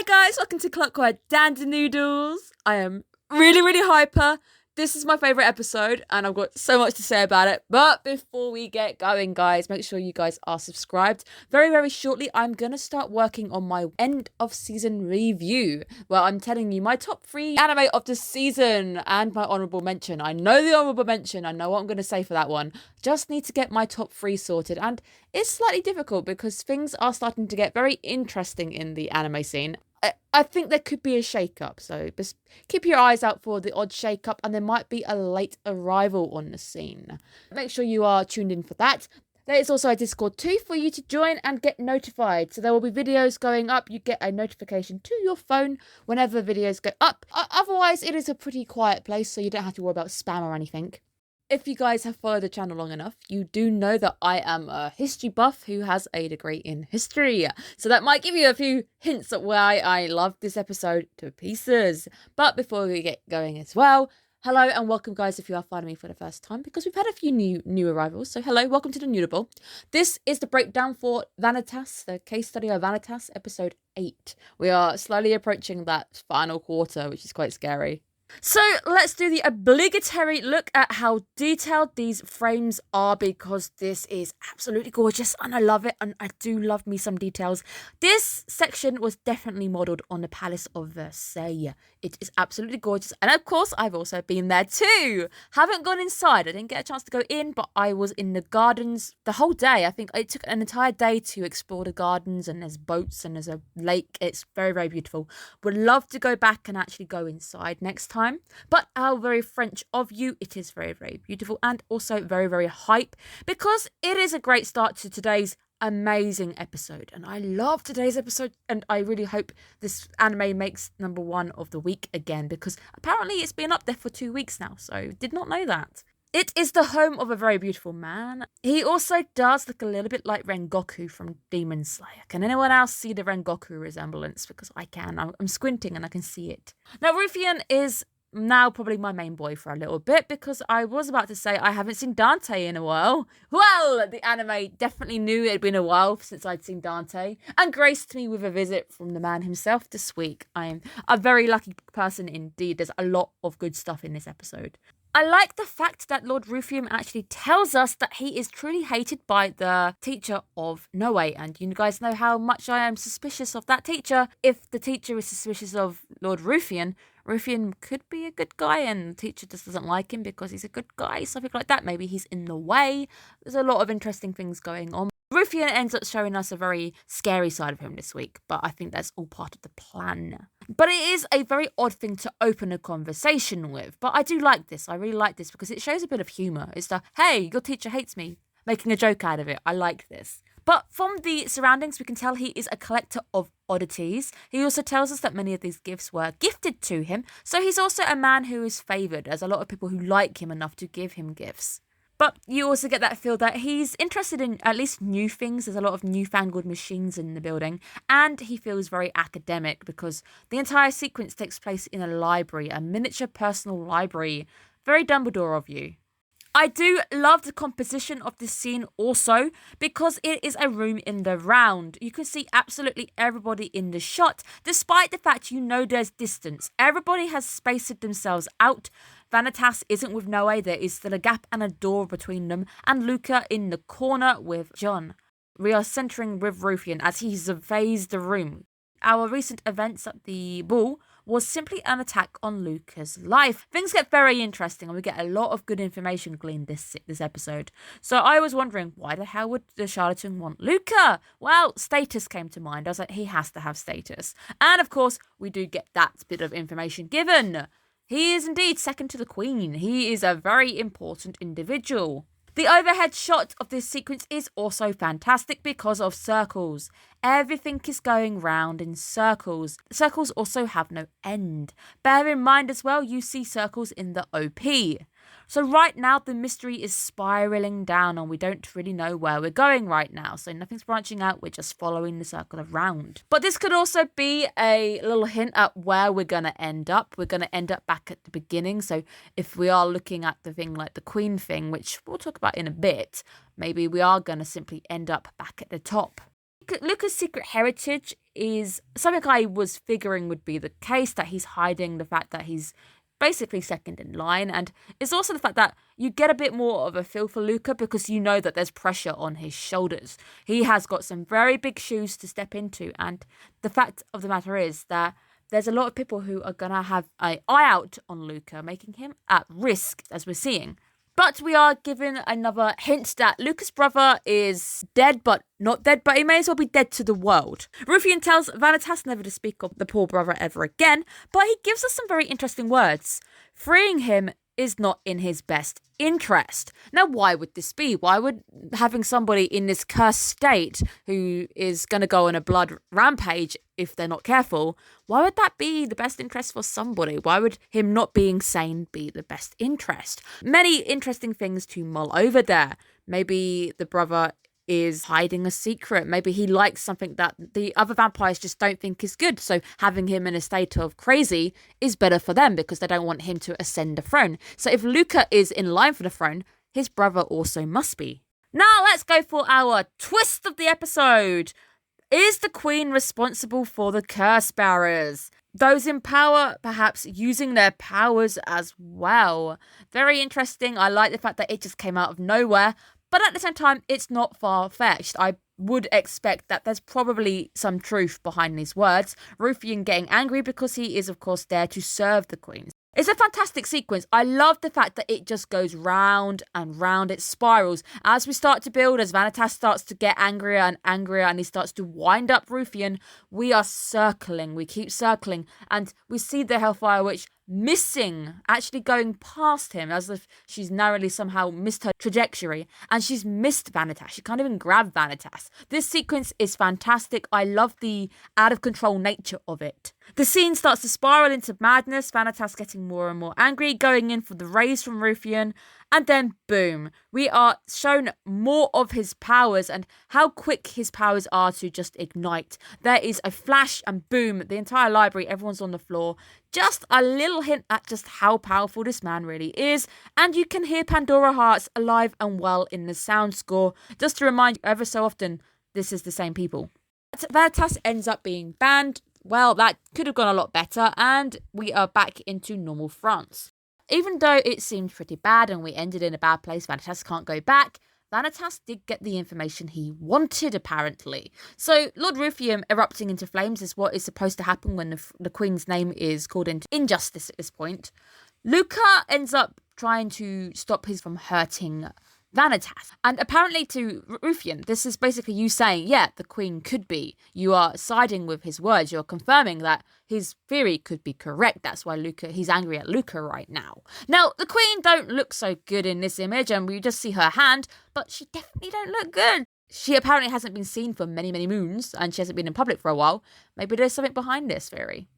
Hi guys, welcome to Clockwork Dante Noodles. I am really hyper. This is my favourite episode and I've got so much to say about it. But before we get going, guys, make sure you guys are subscribed. Very shortly, I'm going to start working on my end of season review, where I'm telling you my top 3 anime of the season and my honourable mention. I know the honourable mention. I know what I'm going to say for that one. Just need to get my top 3 sorted. And it's slightly difficult because things are starting to get very interesting in the anime scene. I think there could be a shake-up, so just keep your eyes out for the odd shake-up, and there might be a late arrival on the scene. Make sure you are tuned in for that. There is also a Discord too for you to join and get notified. So there will be videos going up. You get a notification to your phone whenever videos go up. Otherwise, it is a pretty quiet place, so you don't have to worry about spam or anything. If you guys have followed the channel long enough, you do know that I am a history buff who has a degree in history. So that might give you a few hints at why I love this episode to pieces. But before we get going as well, hello and welcome guys if you are finding me for the first time, because we've had a few new arrivals. So hello, welcome to the Noodle. This is the breakdown for Vanitas, the case study of Vanitas, episode 8. We are slowly approaching that final quarter, which is quite scary. So let's do the obligatory look at how detailed these frames are, because this is absolutely gorgeous and I love it, and I do love me some details. This section was definitely modelled on the Palace of Versailles. It is absolutely gorgeous, and of course I've also been there too. Haven't gone inside, I didn't get a chance to go in, but I was in the gardens the whole day. I think it took an entire day to explore the gardens, and there's boats and there's a lake. It's very beautiful. Would love to go back and actually go inside next time. But how very French of you. It is very beautiful and also very hype, because it is a great start to today's amazing episode, and I love today's episode, and I really hope this anime makes number 1 of the week again, because apparently it's been up there for 2 weeks now, so did not know that. It is the home of a very beautiful man. He also does look a little bit like Rengoku from Demon Slayer. Can anyone else see the Rengoku resemblance? Because I can. I'm squinting and I can see it. Now, Ruffian is now probably my main boy for a little bit, because I was about to say I haven't seen Dante in a while. Well, the anime definitely knew it had been a while since I'd seen Dante, and graced me with a visit from the man himself this week. I'm a very lucky person indeed. There's a lot of good stuff in this episode. I like the fact that Lord Ruffian actually tells us that he is truly hated by the teacher of Noe, and you guys know how much I am suspicious of that teacher. If the teacher is suspicious of Lord Ruffian, Ruffian could be a good guy and the teacher just doesn't like him because he's a good guy, something like that. Maybe he's in the way. There's a lot of interesting things going on. Ruffian ends up showing us a very scary side of him this week, but I think that's all part of the plan. But it is a very odd thing to open a conversation with, but I do like this. I really like this because it shows a bit of humour. It's the, hey, your teacher hates me, making a joke out of it. I like this. But from the surroundings, we can tell he is a collector of oddities. He also tells us that many of these gifts were gifted to him, so he's also a man who is favoured. There's a lot of people who like him enough to give him gifts. But you also get that feel that he's interested in at least new things. There's a lot of newfangled machines in the building. And he feels very academic because the entire sequence takes place in a library, a miniature personal library. Very Dumbledore of you. I do love the composition of this scene also, because it is a room in the round. You can see absolutely everybody in the shot, despite the fact you know there's distance. Everybody has spaced themselves out. Vanitas isn't with Noe, there is still a gap and a door between them, and Luca in the corner with John. We are centering with Ruffian as he surveys the room. Our recent events at the ball was simply an attack on Luca's life. Things get very interesting and we get a lot of good information gleaned this episode. So I was wondering, why the hell would the charlatan want Luca? Well, status came to mind. I was like, he has to have status. And of course, we do get that bit of information given. He is indeed second to the Queen. He is a very important individual. The overhead shot of this sequence is also fantastic because of circles. Everything is going round in circles. Circles also have no end. Bear in mind as well, you see circles in the OP. So right now the mystery is spiraling down and we don't really know where we're going right now. So nothing's branching out, we're just following the circle around. But this could also be a little hint at where we're going to end up. We're going to end up back at the beginning. So if we are looking at the thing like the Queen thing, which we'll talk about in a bit, maybe we are going to simply end up back at the top. Luca's secret heritage is something I was figuring would be the case, that he's hiding the fact that he's basically second in line. And it's also the fact that you get a bit more of a feel for Luca because you know that there's pressure on his shoulders. He has got some very big shoes to step into. And the fact of the matter is that there's a lot of people who are going to have an eye out on Luca, making him at risk, as we're seeing. But we are given another hint that Luca's brother is dead, but not dead, but he may as well be dead to the world. Ruffian tells Vanitas never to speak of the poor brother ever again, but he gives us some very interesting words. Freeing him is not in his best interest. Now, why would this be? Why would having somebody in this cursed state who is going to go on a blood rampage if they're not careful, why would that be the best interest for somebody? Why would him not being sane be the best interest? Many interesting things to mull over there. Maybe the brother is hiding a secret. Maybe he likes something that the other vampires just don't think is good. So having him in a state of crazy is better for them because they don't want him to ascend the throne. So if Luca is in line for the throne, his brother also must be. Now let's go for our twist of the episode. Is the Queen responsible for the curse bearers? Those in power perhaps using their powers as well. Very interesting. I like the fact that it just came out of nowhere. But at the same time, it's not far-fetched. I would expect that there's probably some truth behind these words. Ruffian getting angry because he is, of course, there to serve the Queen. It's a fantastic sequence. I love the fact that it just goes round and round. It spirals. As we start to build, as Vanitas starts to get angrier and he starts to wind up Ruffian, we are circling. We keep circling. And we see the Hellfire Witch missing, actually going past him as if she's narrowly somehow missed her trajectory. And she's missed Vanitas. She can't even grab Vanitas. This sequence is fantastic. I love the out-of-control nature of it. The scene starts to spiral into madness, Vanitas getting more and more angry, going in for the raise from Ruffian, and then boom, we are shown more of his powers and how quick his powers are to just ignite. There is a flash and boom, the entire library, everyone's on the floor. Just a little hint at just how powerful this man really is, and you can hear Pandora Hearts alive and well in the sound score, just to remind you ever so often, this is the same people. Vanitas ends up being banned. Well, that could have gone a lot better, and we are back into normal France. Even though it seemed pretty bad and we ended in a bad place, Vanitas can't go back, Vanitas did get the information he wanted, apparently. So, Lord Ruffian erupting into flames is what is supposed to happen when the Queen's name is called into injustice at this point. Luca ends up trying to stop his from hurting Vanitas. And apparently to Ruffian, this is basically you saying, yeah, the Queen could be. You are siding with his words. You're confirming that his theory could be correct. That's why he's angry at Luca right now. Now, the Queen don't look so good in this image, and we just see her hand, but she definitely don't look good. She apparently hasn't been seen for many, many moons, and she hasn't been in public for a while. Maybe there's something behind this theory.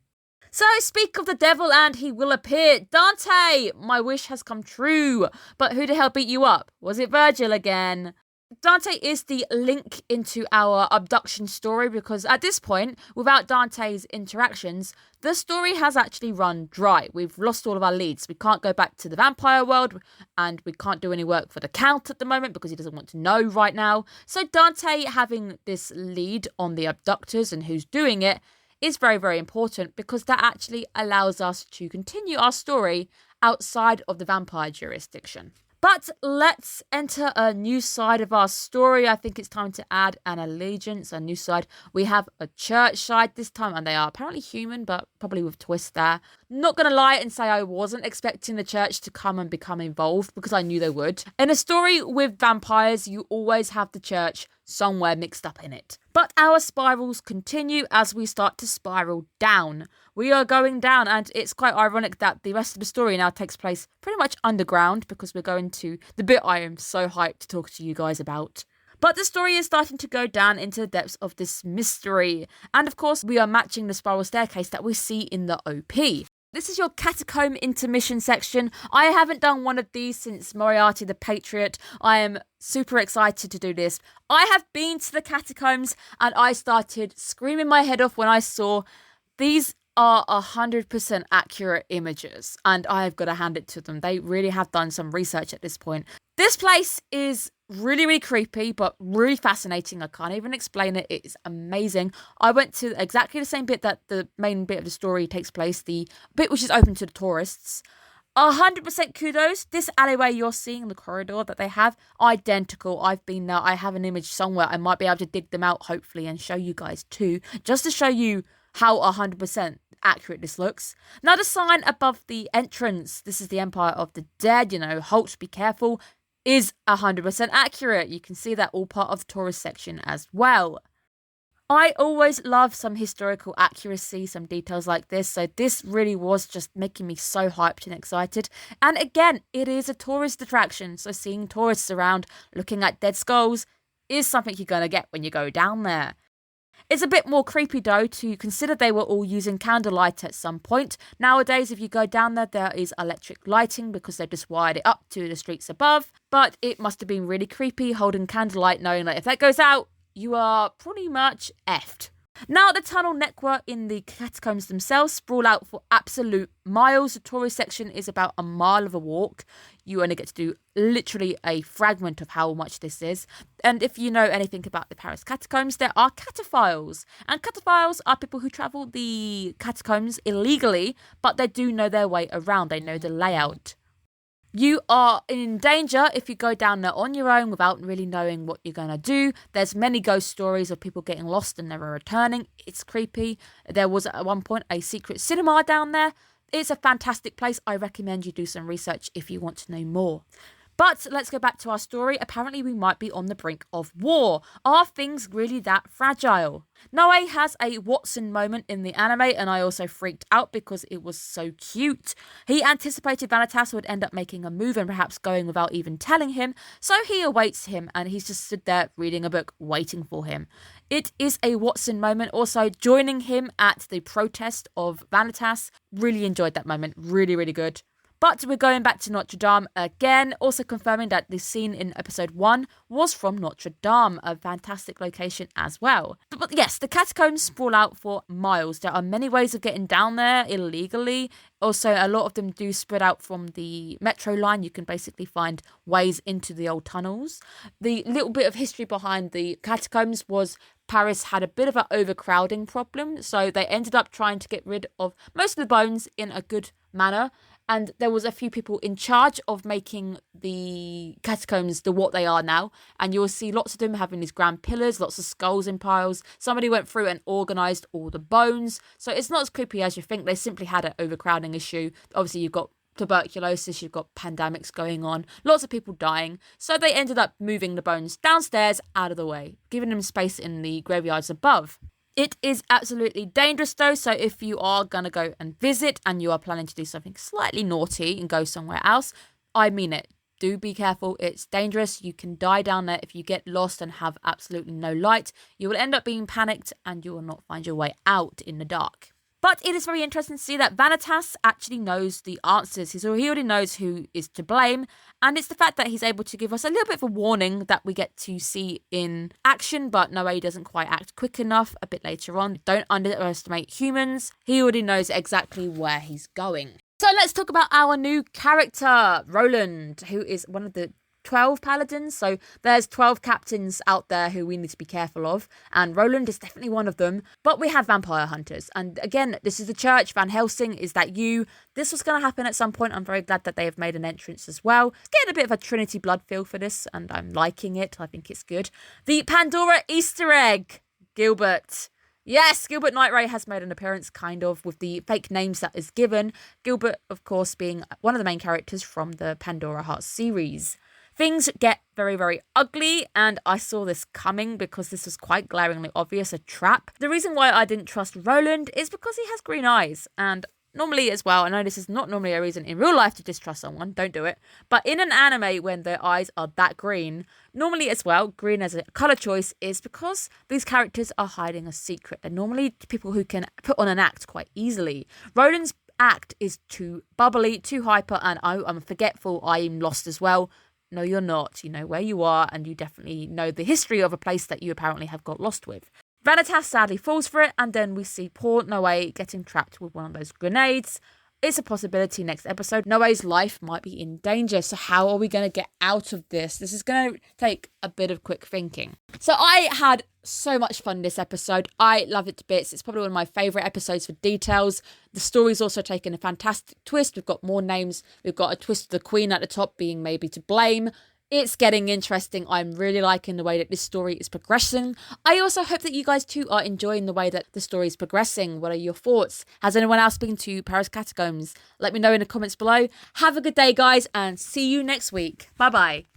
So, speak of the devil and he will appear. Dante, my wish has come true. But who the hell beat you up? Was it Virgil again? Dante is the link into our abduction story because at this point, without Dante's interactions, the story has actually run dry. We've lost all of our leads. We can't go back to the vampire world and we can't do any work for the Count at the moment because he doesn't want to know right now. So Dante having this lead on the abductors and who's doing it is very, very important because that actually allows us to continue our story outside of the vampire jurisdiction. But let's enter a new side of our story. I think it's time to add an allegiance, a new side. We have a church side this time, and they are apparently human, but probably with twists there. Not going to lie and say I wasn't expecting the church to come and become involved because I knew they would. In a story with vampires, you always have the church somewhere mixed up in it. But our spirals continue as we start to spiral down. We are going down, and it's quite ironic that the rest of the story now takes place pretty much underground because we're going to the bit I am so hyped to talk to you guys about. But the story is starting to go down into the depths of this mystery. And of course, we are matching the spiral staircase that we see in the OP. This is your catacomb intermission section. I haven't done one of these since Moriarty the Patriot. I am super excited to do this. I have been to the catacombs and I started screaming my head off when I saw these are 100% accurate images, and I've got to hand it to them. They really have done some research at this point. This place is really, really creepy, but really fascinating. I can't even explain it. It's amazing. I went to exactly the same bit that the main bit of the story takes place, the bit which is open to the tourists. 100% kudos. This alleyway you're seeing, the corridor that they have, identical. I've been there. I have an image somewhere. I might be able to dig them out, hopefully, and show you guys too, just to show you how 100% accurate this looks. Now, the sign above the entrance, this is the Empire of the Dead, halt, be careful, is 100% accurate. You can see that all part of the tourist section as well. I always love some historical accuracy, some details like this, so this really was just making me so hyped and excited. And again, it is a tourist attraction, so seeing tourists around looking at dead skulls is something you're going to get when you go down there. It's a bit more creepy though to consider they were all using candlelight at some point. Nowadays, if you go down there is electric lighting because they just wired it up to the streets above, but it must have been really creepy holding candlelight knowing that if that goes out, you are pretty much effed. Now, the tunnel network in the catacombs themselves sprawl out for absolute miles. The tourist section is about a mile of a walk. You only get to do literally a fragment of how much this is. And if you know anything about the Paris catacombs, there are cataphiles. And cataphiles are people who travel the catacombs illegally, but they do know their way around. They know the layout. You are in danger if you go down there on your own without really knowing what you're going to do. There's many ghost stories of people getting lost and never returning. It's creepy. There was at one point a secret cinema down there. It's a fantastic place. I recommend you do some research if you want to know more. But let's go back to our story. Apparently, we might be on the brink of war. Are things really that fragile? Noe has a Watson moment in the anime, and I also freaked out because it was so cute. He anticipated Vanitas would end up making a move and perhaps going without even telling him, so he awaits him, and he's just stood there reading a book, waiting for him. It is a Watson moment. Also, joining him at the protest of Vanitas. Really enjoyed that moment. Really, really good. But we're going back to Notre Dame again, also confirming that the scene in episode 1 was from Notre Dame, a fantastic location as well. But yes, the catacombs sprawl out for miles. There are many ways of getting down there illegally. Also, a lot of them do spread out from the metro line. You can basically find ways into the old tunnels. The little bit of history behind the catacombs was Paris had a bit of an overcrowding problem, so they ended up trying to get rid of most of the bones in a good manner. And there was a few people in charge of making the catacombs what they are now. And you'll see lots of them having these grand pillars, lots of skulls in piles. Somebody went through and organised all the bones. So it's not as creepy as you think. They simply had an overcrowding issue. Obviously, you've got tuberculosis, you've got pandemics going on, lots of people dying. So they ended up moving the bones downstairs out of the way, giving them space in the graveyards above. It is absolutely dangerous though, so if you are going to go and visit and you are planning to do something slightly naughty and go somewhere else, I mean it. Do be careful. It's dangerous. You can die down there if you get lost and have absolutely no light. You will end up being panicked and you will not find your way out in the dark. But it is very interesting to see that Vanitas actually knows the answers. He already knows who is to blame. And it's the fact that he's able to give us a little bit of a warning that we get to see in action. But Noe doesn't quite act quick enough a bit later on. Don't underestimate humans. He already knows exactly where he's going. So let's talk about our new character, Roland, who is one of the 12 paladins. So there's 12 captains out there who we need to be careful of, and Roland is definitely one of them. But we have vampire hunters, and again, this is the church. Van Helsing, is that you? This was going to happen at some point. I'm very glad that they have made an entrance as well. It's getting a bit of a Trinity blood feel for this, and I'm liking it. I think it's good. The Pandora Easter egg, Gilbert. Yes, Gilbert Nightray has made an appearance, kind of, with the fake names that is given. Gilbert, of course, being one of the main characters from the Pandora Hearts series. Things get very, very ugly, and I saw this coming because this was quite glaringly obvious, a trap. The reason why I didn't trust Roland is because he has green eyes, and normally as well, I know this is not normally a reason in real life to distrust someone, don't do it, but in an anime when their eyes are that green, normally as well, green as a colour choice is because these characters are hiding a secret. They're normally people who can put on an act quite easily. Roland's act is too bubbly, too hyper, and I'm forgetful, I'm lost as well. No, you're not. You know where you are, and you definitely know the history of a place that you apparently have got lost with. Vanitas sadly falls for it, and then we see poor Noe getting trapped with one of those grenades. It's a possibility next episode. Noe's life might be in danger, so how are we going to get out of this? This is going to take a bit of quick thinking. So I had so much fun this episode. I love it to bits. It's probably one of my favourite episodes for details. The story's also taken a fantastic twist. We've got more names. We've got a twist of the Queen at the top being maybe to blame. It's getting interesting. I'm really liking the way that this story is progressing. I also hope that you guys too are enjoying the way that the story is progressing. What are your thoughts? Has anyone else been to Paris Catacombs? Let me know in the comments below. Have a good day, guys, and see you next week. Bye-bye.